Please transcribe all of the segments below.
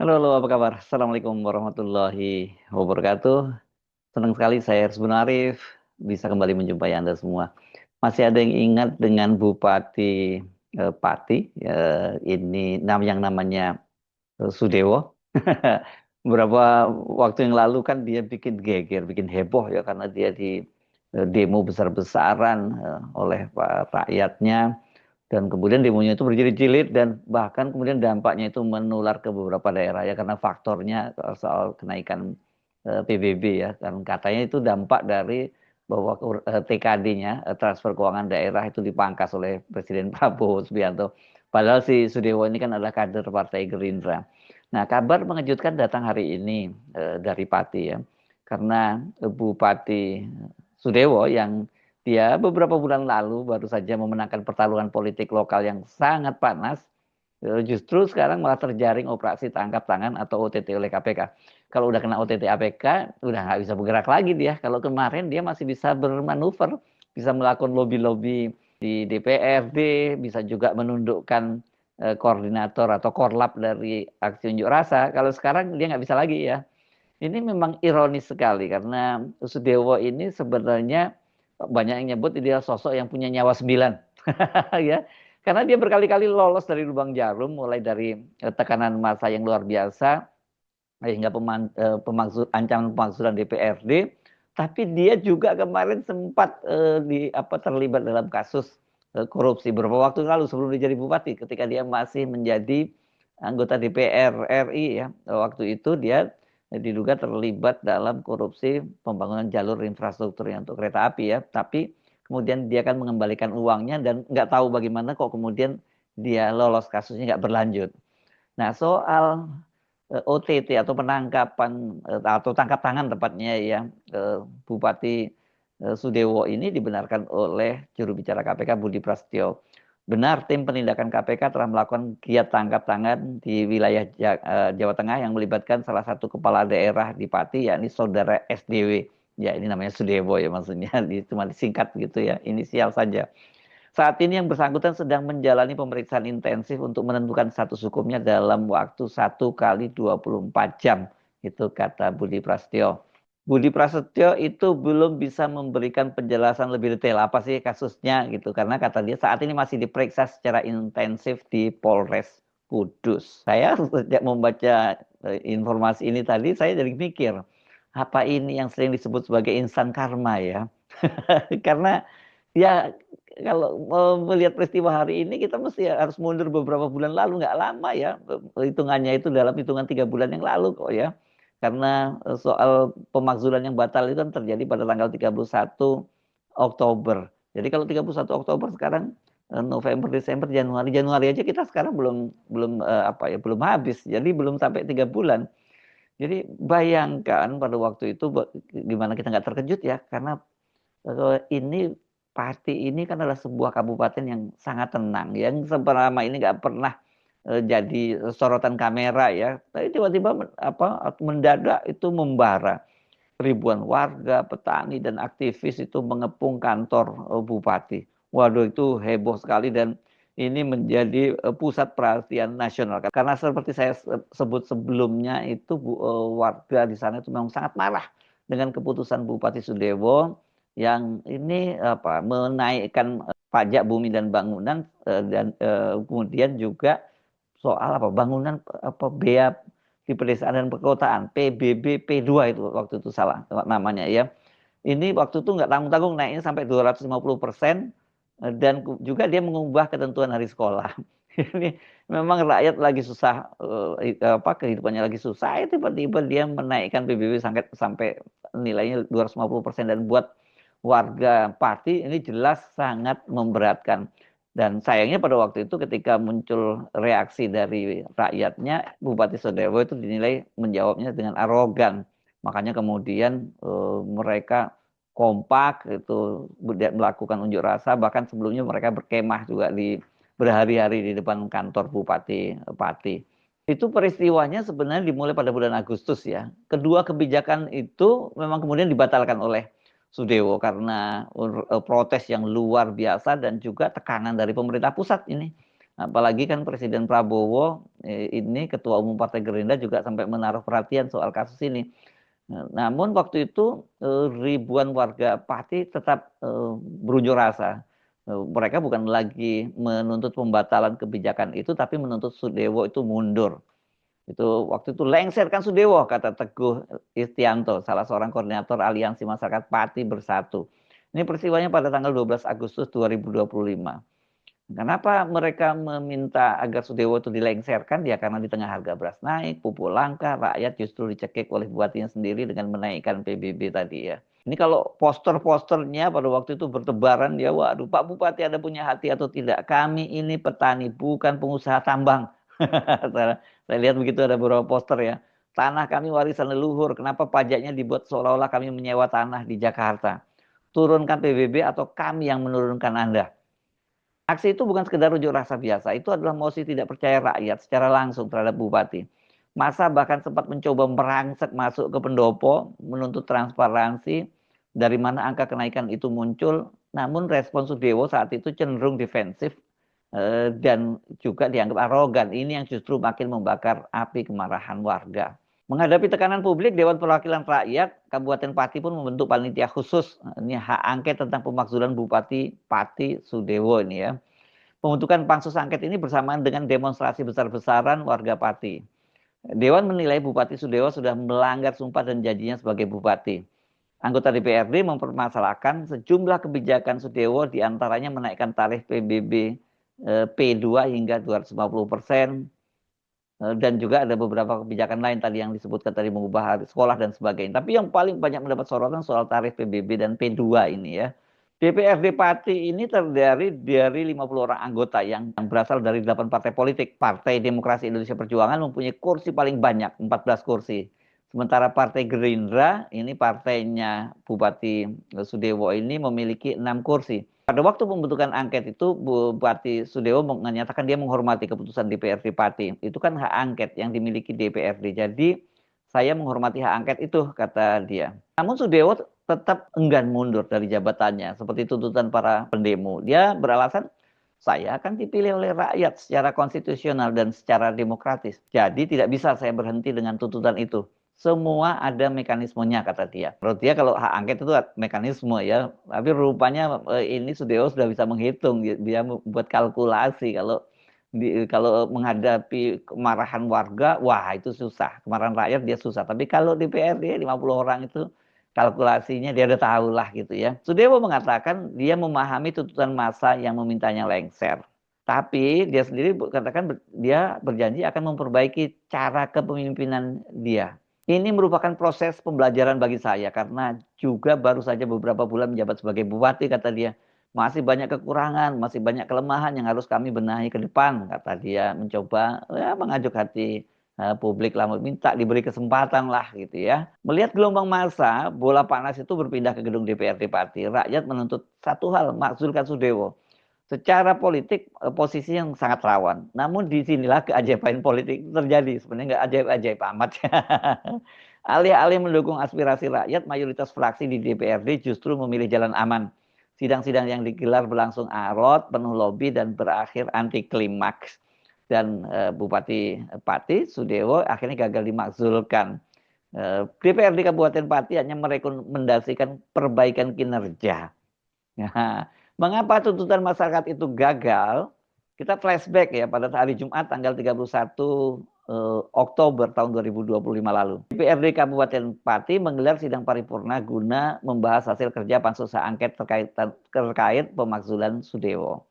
Halo, halo, apa kabar? Assalamualaikum warahmatullahi wabarakatuh. Senang sekali saya Rizwan Arif bisa kembali menjumpai Anda semua. Masih ada yang ingat dengan Bupati Pati, ini yang namanya Sudewo. Beberapa waktu yang lalu kan dia bikin geger, bikin heboh ya karena dia di demo besar-besaran oleh rakyatnya. Dan kemudian demonya itu berjilid-jilid dan bahkan kemudian dampaknya itu menular ke beberapa daerah ya karena faktornya soal kenaikan PBB ya. Dan katanya itu dampak dari bahwa TKD-nya, transfer keuangan daerah itu dipangkas oleh Presiden Prabowo Subianto. Padahal si Sudewo ini kan adalah kader Partai Gerindra. Nah, kabar mengejutkan datang hari ini dari Pati ya. Karena Bupati Sudewo yang dia beberapa bulan lalu baru saja memenangkan pertarungan politik lokal yang sangat panas. Justru sekarang malah terjaring operasi tangkap tangan atau OTT oleh KPK. Kalau udah kena OTT APK, udah nggak bisa bergerak lagi dia. Kalau kemarin dia masih bisa bermanuver, bisa melakukan lobby-lobby di DPRD, bisa juga menundukkan koordinator atau korlap dari aksi unjuk rasa. Kalau sekarang dia nggak bisa lagi ya. Ini memang ironis sekali karena Sudewo ini sebenarnya banyak yang nyebut dia sosok yang punya nyawa sembilan. Ya, karena dia berkali-kali lolos dari lubang jarum mulai dari tekanan massa yang luar biasa hingga ancaman pemakzulan DPRD, tapi dia juga kemarin sempat terlibat dalam kasus korupsi beberapa waktu lalu sebelum dia jadi bupati ketika dia masih menjadi anggota DPR RI ya. Waktu itu dia diduga terlibat dalam korupsi pembangunan jalur infrastruktur yang untuk kereta api ya, tapi kemudian dia kan mengembalikan uangnya dan nggak tahu bagaimana kok kemudian dia lolos kasusnya nggak berlanjut. Nah, soal OTT atau penangkapan atau tangkap tangan tepatnya ya Bupati Sudewo ini dibenarkan oleh juru bicara KPK Budi Prasetyo. Benar, tim penindakan KPK telah melakukan giat tangkap tangan di wilayah Jawa Tengah yang melibatkan salah satu kepala daerah di Pati, yakni Saudara SDW. Ya, ini namanya Sudewo ya maksudnya, cuma disingkat gitu ya, inisial saja. Saat ini yang bersangkutan sedang menjalani pemeriksaan intensif untuk menentukan status hukumnya dalam waktu 1 kali 24 jam. Itu kata Budi Prasetyo. Budi Prasetyo itu belum bisa memberikan penjelasan lebih detail apa sih kasusnya gitu. Karena kata dia saat ini masih diperiksa secara intensif di Polres Kudus. Saya sejak membaca informasi ini tadi, saya jadi mikir, apa ini yang sering disebut sebagai instan karma ya? Karena ya kalau mau melihat peristiwa hari ini kita mesti harus mundur beberapa bulan lalu, nggak lama ya, hitungannya itu dalam hitungan 3 bulan yang lalu kok ya, karena soal pemakzulan yang batal itu kan terjadi pada tanggal 31 Oktober. Jadi kalau 31 Oktober sekarang November, Desember, Januari, Januari aja kita sekarang belum belum belum habis, jadi belum sampai 3 bulan. Jadi bayangkan pada waktu itu gimana kita nggak terkejut ya, karena ini Pati ini kan adalah sebuah kabupaten yang sangat tenang, yang selama ini nggak pernah jadi sorotan kamera ya. Tapi tiba-tiba mendadak itu membara. Ribuan warga, petani dan aktivis itu mengepung kantor bupati. Waduh itu heboh sekali dan ini menjadi pusat perhatian nasional. Karena seperti saya sebut sebelumnya itu warga di sana itu memang sangat marah dengan keputusan Bupati Sudewo yang ini menaikkan pajak bumi dan bangunan dan kemudian juga soal bangunan bea di pedesaan dan perkotaan PBB P2 itu waktu itu salah namanya ya. Ini waktu itu nggak tanggung-tanggung naiknya sampai 250% dan juga dia mengubah ketentuan hari sekolah. Ini memang rakyat lagi susah kehidupannya lagi susah, tiba-tiba dia menaikkan PBB sampai sampai nilainya 250% dan buat warga Pati ini jelas sangat memberatkan. Dan sayangnya pada waktu itu ketika muncul reaksi dari rakyatnya, Bupati Sodewo itu dinilai menjawabnya dengan arogan. Makanya kemudian mereka kompak itu melakukan unjuk rasa, bahkan sebelumnya mereka berkemah juga di berhari-hari di depan kantor Bupati Pati. Itu peristiwanya sebenarnya dimulai pada bulan Agustus ya. Kedua kebijakan itu memang kemudian dibatalkan oleh Sudewo karena protes yang luar biasa dan juga tekanan dari pemerintah pusat ini. Apalagi kan Presiden Prabowo ini Ketua Umum Partai Gerindra juga sampai menaruh perhatian soal kasus ini. Namun waktu itu ribuan warga Pati tetap berunjuk rasa. Mereka bukan lagi menuntut pembatalan kebijakan itu, tapi menuntut Sudewo itu mundur. Itu waktu itu lengserkan Sudewo, kata Teguh Istianto, salah seorang koordinator Aliansi Masyarakat Pati Bersatu. Ini peristiwanya pada tanggal 12 Agustus 2025. Kenapa mereka meminta agar Sudewo itu dilengserkan? Ya karena di tengah harga beras naik, pupuk langka, rakyat justru dicekik oleh bupatinya sendiri dengan menaikkan PBB tadi ya. Ini kalau poster-posternya pada waktu itu bertebaran ya, waduh Pak Bupati Anda punya hati atau tidak? Kami ini petani, bukan pengusaha tambang. Saya lihat begitu ada beberapa poster ya. Tanah kami warisan leluhur, kenapa pajaknya dibuat seolah-olah kami menyewa tanah di Jakarta? Turunkan PBB atau kami yang menurunkan Anda. Aksi itu bukan sekedar unjuk rasa biasa, itu adalah mosi tidak percaya rakyat secara langsung terhadap bupati. Masa bahkan sempat mencoba merangsek masuk ke pendopo, menuntut transparansi dari mana angka kenaikan itu muncul. Namun respon Sudewo saat itu cenderung defensif dan juga dianggap arogan. Ini yang justru makin membakar api kemarahan warga. Menghadapi tekanan publik, Dewan Perwakilan Rakyat Kabupaten Pati pun membentuk panitia khusus. Ini hak angket tentang pemakzulan Bupati Pati Sudewo ini ya. Pembentukan pansus angket ini bersamaan dengan demonstrasi besar-besaran warga Pati. Dewan menilai Bupati Sudewo sudah melanggar sumpah dan janjinya sebagai bupati. Anggota DPRD mempermasalahkan sejumlah kebijakan Sudewo, diantaranya menaikkan tarif PBB P2 hingga 250%, dan juga ada beberapa kebijakan lain tadi yang disebutkan tadi, mengubah hari sekolah dan sebagainya. Tapi yang paling banyak mendapat sorotan soal tarif PBB dan P2 ini ya. DPRD Pati ini terdiri dari 50 orang anggota yang berasal dari 8 partai politik. Partai Demokrasi Indonesia Perjuangan mempunyai kursi paling banyak, 14 kursi. Sementara Partai Gerindra, ini partainya Bupati Sudewo ini memiliki 6 kursi. Pada waktu pembentukan angket itu, Bupati Sudewo menyatakan dia menghormati keputusan DPRD Pati. Itu kan hak angket yang dimiliki DPRD. Jadi saya menghormati hak angket itu, kata dia. Namun Sudewo tetap enggan mundur dari jabatannya, seperti tuntutan para pendemo. Dia beralasan, saya akan dipilih oleh rakyat secara konstitusional dan secara demokratis. Jadi tidak bisa saya berhenti dengan tuntutan itu. Semua ada mekanismenya, kata dia. Menurut dia kalau hak angket itu mekanisme ya. Tapi rupanya ini Sudewo sudah bisa menghitung. Dia membuat kalkulasi kalau menghadapi kemarahan warga, wah itu susah. Kemarahan rakyat dia susah. Tapi kalau di DPRD 50 orang itu kalkulasinya dia udah tahu lah gitu ya. Sudewo mengatakan dia memahami tuntutan massa yang memintanya lengser. Tapi dia sendiri katakan dia berjanji akan memperbaiki cara kepemimpinan dia. Ini merupakan proses pembelajaran bagi saya karena juga baru saja beberapa bulan menjabat sebagai bupati, kata dia. Masih banyak kekurangan, masih banyak kelemahan yang harus kami benahi ke depan, kata dia. Mencoba ya, mengajuk hati publik lah, minta diberi kesempatan lah gitu ya. Melihat gelombang massa, bola panas itu berpindah ke gedung DPRD Pati. Rakyat menuntut satu hal, makzulkan Sudewo. Secara politik posisi yang sangat rawan. Namun disinilah keajaiban politik terjadi. Sebenarnya nggak ajaib-ajaib amat. Alih-alih mendukung aspirasi rakyat, mayoritas fraksi di DPRD justru memilih jalan aman. Sidang-sidang yang digelar berlangsung alot, penuh lobi, dan berakhir anti klimaks. Dan Bupati Pati Sudewo akhirnya gagal dimakzulkan. DPRD Kabupaten Pati hanya merekomendasikan perbaikan kinerja. Nah, mengapa tuntutan masyarakat itu gagal? Kita flashback ya pada hari Jumat tanggal 31 Oktober tahun 2025 lalu. DPRD Kabupaten Pati menggelar sidang paripurna guna membahas hasil kerja pansus angket terkait pemakzulan Sudewo.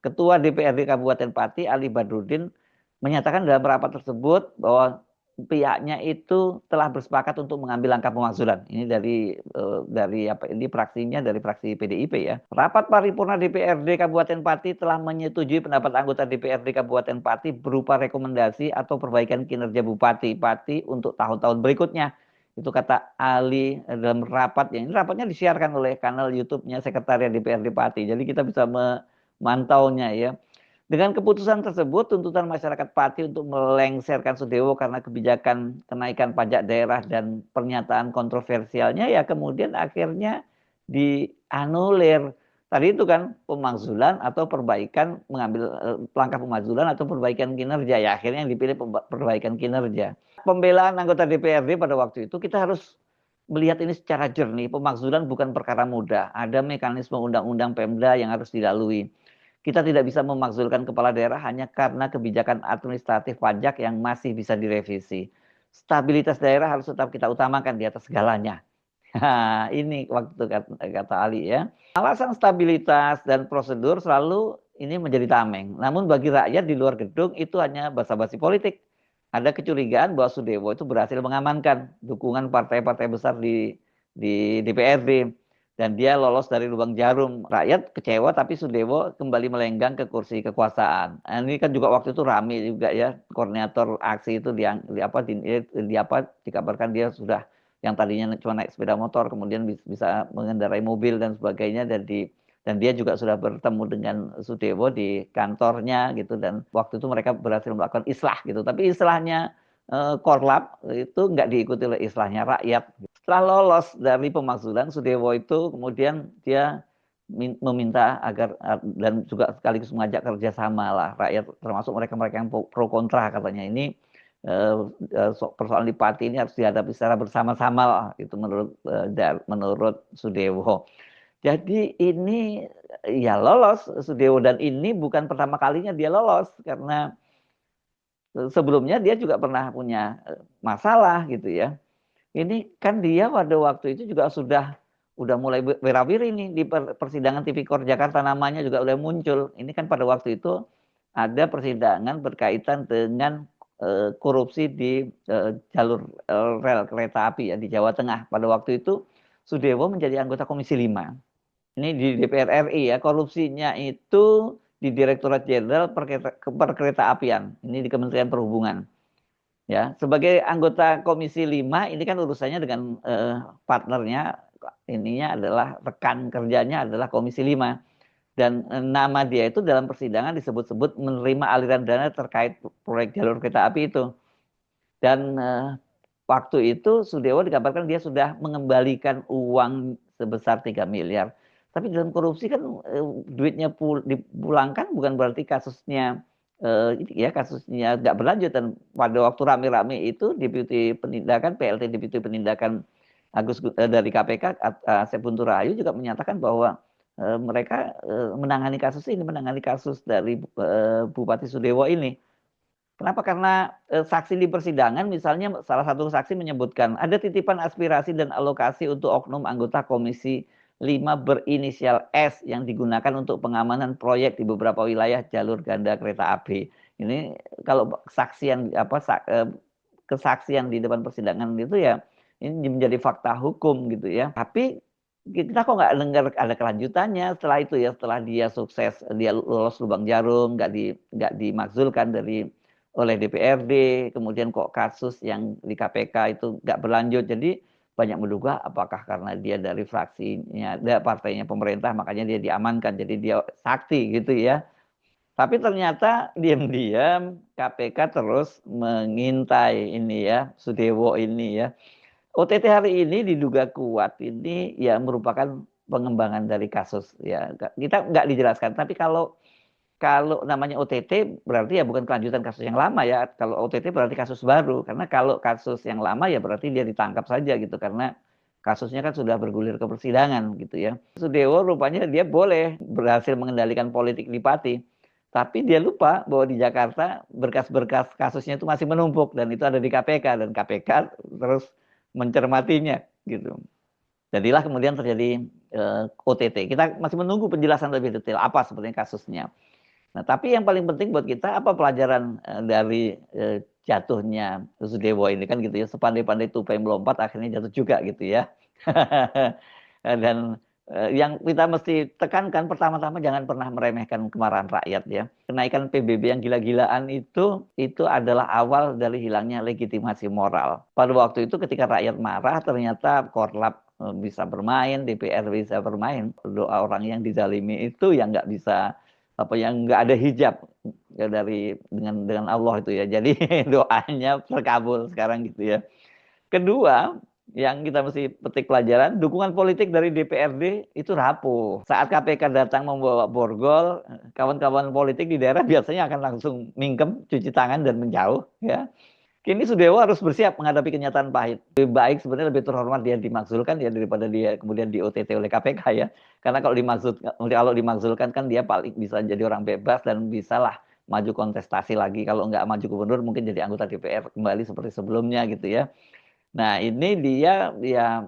Ketua DPRD Kabupaten Pati Ali Badrudin menyatakan dalam rapat tersebut bahwa pihaknya itu telah bersepakat untuk mengambil langkah pemakzulan. Ini dari apa ini fraksinya dari fraksi PDIP ya. Rapat paripurna DPRD Kabupaten Pati telah menyetujui pendapat anggota DPRD Kabupaten Pati berupa rekomendasi atau perbaikan kinerja Bupati Pati untuk tahun-tahun berikutnya. Itu kata Ali dalam rapat. Ini rapatnya disiarkan oleh kanal YouTube-nya Sekretariat DPRD Pati. Jadi kita bisa memantaunya ya. Dengan keputusan tersebut, tuntutan masyarakat Pati untuk melengserkan Sudewo karena kebijakan kenaikan pajak daerah dan pernyataan kontroversialnya ya kemudian akhirnya dianulir. Tadi itu kan pemakzulan atau perbaikan, mengambil langkah pemakzulan atau perbaikan kinerja. Ya akhirnya yang dipilih perbaikan kinerja. Pembelaan anggota DPRD pada waktu itu kita harus melihat ini secara jernih. Pemakzulan bukan perkara mudah. Ada mekanisme undang-undang Pemda yang harus dilalui. Kita tidak bisa memakzulkan kepala daerah hanya karena kebijakan administratif pajak yang masih bisa direvisi. Stabilitas daerah harus tetap kita utamakan di atas segalanya. Nah, ini waktu kata Ali ya. Alasan stabilitas dan prosedur selalu ini menjadi tameng. Namun bagi rakyat di luar gedung itu hanya basa-basi politik. Ada kecurigaan bahwa Sudewo itu berhasil mengamankan dukungan partai-partai besar di DPRD. Dan dia lolos dari lubang jarum. Rakyat kecewa tapi Sudewo kembali melenggang ke kursi kekuasaan. Nah, ini kan juga waktu itu rame juga ya. Koordinator aksi itu dikabarkan dia sudah yang tadinya cuma naik sepeda motor kemudian bisa mengendarai mobil dan sebagainya, dan dia juga sudah bertemu dengan Sudewo di kantornya gitu, dan waktu itu mereka berhasil melakukan islah gitu, tapi islahnya korlap itu nggak diikuti oleh islahnya rakyat. Setelah lolos dari pemakzulan, Sudewo itu kemudian dia meminta agar dan juga sekaligus mengajak kerjasama lah rakyat, termasuk mereka-mereka yang pro kontra, katanya ini persoalan di Pati ini harus dihadapi secara bersama-sama lah, itu menurut Sudewo. Jadi ini ya lolos Sudewo, dan ini bukan pertama kalinya dia lolos, karena sebelumnya dia juga pernah punya masalah gitu ya. Ini kan dia pada waktu itu juga udah mulai berawiri nih di persidangan Tipikor Jakarta, namanya juga udah muncul. Ini kan pada waktu itu ada persidangan berkaitan dengan korupsi di jalur rel kereta api ya di Jawa Tengah. Pada waktu itu Sudewo menjadi anggota Komisi 5. Ini di DPR RI ya, korupsinya itu di Direktorat Jenderal Perkereta-apian. Ini di Kementerian Perhubungan. Ya, sebagai anggota Komisi 5 ini kan urusannya dengan partnernya, ininya adalah rekan kerjanya adalah Komisi 5. Dan nama dia itu dalam persidangan disebut-sebut menerima aliran dana terkait proyek jalur kereta api itu. Dan waktu itu Sudewo dikabarkan dia sudah mengembalikan uang sebesar 3 miliar. Tapi dalam korupsi kan duitnya dipulangkan bukan berarti kasusnya kasusnya nggak berlanjut. Dan pada waktu rame-rame itu Deputi Penindakan PLT Deputi Penindakan dari KPK Asep Guntur Rahayu juga menyatakan bahwa mereka menangani kasus dari Bupati Sudewo ini. Kenapa? Karena saksi di persidangan misalnya salah satu saksi menyebutkan ada titipan aspirasi dan alokasi untuk oknum anggota Komisi 5 berinisial S yang digunakan untuk pengamanan proyek di beberapa wilayah jalur ganda kereta api. Ini kalau kesaksian di depan persidangan itu ya ini menjadi fakta hukum gitu ya. Tapi kita kok nggak dengar ada kelanjutannya setelah itu ya, setelah dia sukses, dia lolos lubang jarum, nggak dimakzulkan oleh DPRD, kemudian kok kasus yang di KPK itu nggak berlanjut. Jadi banyak menduga apakah karena dia dari fraksinya, dari partainya pemerintah, makanya dia diamankan, jadi dia sakti gitu ya. Tapi ternyata diam-diam KPK terus mengintai ini ya, Sudewo ini ya. OTT hari ini diduga kuat ini ya merupakan pengembangan dari kasus ya. Kita nggak dijelaskan, tapi kalau namanya OTT berarti ya bukan kelanjutan kasus yang lama ya. Kalau OTT berarti kasus baru. Karena kalau kasus yang lama ya berarti dia ditangkap saja gitu. Karena kasusnya kan sudah bergulir ke persidangan gitu ya. Sudewo rupanya dia boleh berhasil mengendalikan politik di Pati. Tapi dia lupa bahwa di Jakarta berkas-berkas kasusnya itu masih menumpuk. Dan itu ada di KPK. Dan KPK terus mencermatinya gitu. Jadilah kemudian terjadi OTT. Kita masih menunggu penjelasan lebih detail apa sebenarnya kasusnya. Nah, tapi yang paling penting buat kita apa pelajaran dari jatuhnya Sudewo ini kan gitu ya, sepandai-pandai tupai melompat akhirnya jatuh juga gitu ya. Dan yang kita mesti tekankan pertama-tama jangan pernah meremehkan kemarahan rakyat ya. Kenaikan PBB yang gila-gilaan itu adalah awal dari hilangnya legitimasi moral. Pada waktu itu ketika rakyat marah ternyata korlap bisa bermain, DPR bisa bermain. Doa orang yang dizalimi itu yang nggak bisa yang nggak ada hijab ya dengan Allah itu ya. Jadi doanya terkabul sekarang gitu ya. Kedua, yang kita mesti petik pelajaran, dukungan politik dari DPRD itu rapuh. Saat KPK datang membawa borgol, kawan-kawan politik di daerah biasanya akan langsung mingkem, cuci tangan dan menjauh, ya. Kini Sudewo harus bersiap menghadapi kenyataan pahit. Lebih baik sebenarnya lebih terhormat dia dimakzulkan ya daripada dia kemudian di OTT oleh KPK ya. Karena kalau dimakzulkan kan dia paling bisa jadi orang bebas dan bisalah maju kontestasi lagi. Kalau nggak maju gubernur mungkin jadi anggota DPR kembali seperti sebelumnya gitu ya. Nah ini dia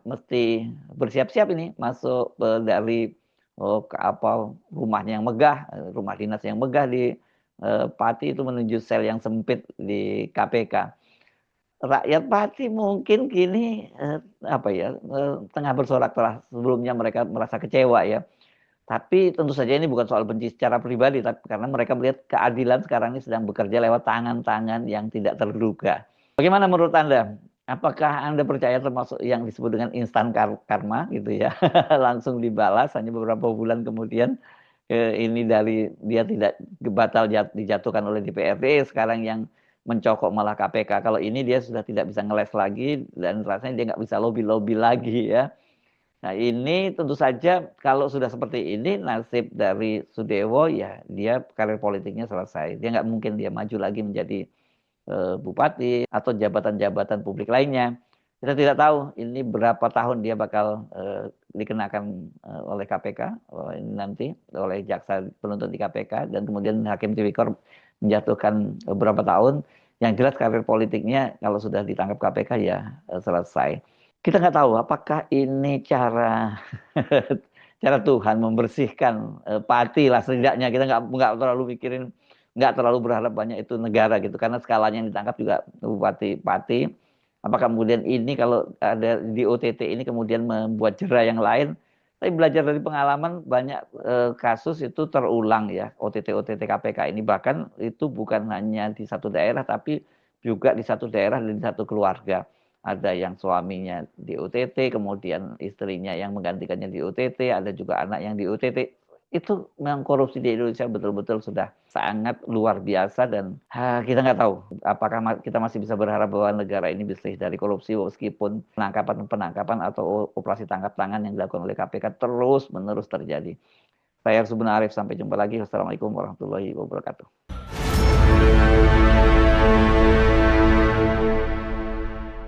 mesti bersiap-siap ini masuk dari ke apa rumahnya yang megah, rumah dinas yang megah di Pati itu menuju sel yang sempit di KPK. Rakyat Pati mungkin kini apa ya tengah bersorak keras. Sebelumnya mereka merasa kecewa ya. Tapi tentu saja ini bukan soal benci secara pribadi, tapi karena mereka melihat keadilan sekarang ini sedang bekerja lewat tangan-tangan yang tidak terduga. Bagaimana menurut Anda? Apakah Anda percaya termasuk yang disebut dengan instan karma gitu ya? Langsung dibalas hanya beberapa bulan kemudian ini dari dia tidak batal dijatuhkan oleh DPRD, sekarang yang mencokok malah KPK. Kalau ini dia sudah tidak bisa ngeles lagi dan rasanya dia nggak bisa lobby-lobby lagi ya. Nah ini tentu saja kalau sudah seperti ini nasib dari Sudewo ya dia karir politiknya selesai. Dia nggak mungkin dia maju lagi menjadi bupati atau jabatan-jabatan publik lainnya. Kita tidak tahu ini berapa tahun dia bakal dikenakan oleh KPK ini nanti oleh jaksa penuntut di KPK dan kemudian Hakim Tipikor menjatuhkan beberapa tahun. Yang jelas karir politiknya kalau sudah ditangkap KPK ya selesai. Kita nggak tahu apakah ini cara cara Tuhan membersihkan Pati lah setidaknya kita nggak terlalu mikirin nggak terlalu berharap banyak itu negara gitu karena skalanya yang ditangkap juga Bupati Pati. Apakah kemudian ini kalau ada di OTT ini kemudian membuat jera yang lain? Tapi belajar dari pengalaman banyak kasus itu terulang ya OTT KPK ini bahkan itu bukan hanya di satu daerah tapi juga di satu daerah dan di satu keluarga. Ada yang suaminya di OTT, kemudian istrinya yang menggantikannya di OTT, ada juga anak yang di OTT. Itu memang korupsi di Indonesia betul-betul sudah sangat luar biasa dan kita nggak tahu apakah kita masih bisa berharap bahwa negara ini bersih dari korupsi meskipun penangkapan atau operasi tangkap tangan yang dilakukan oleh KPK terus menerus terjadi. Saya Arif, sampai jumpa lagi. Wassalamualaikum warahmatullahi wabarakatuh.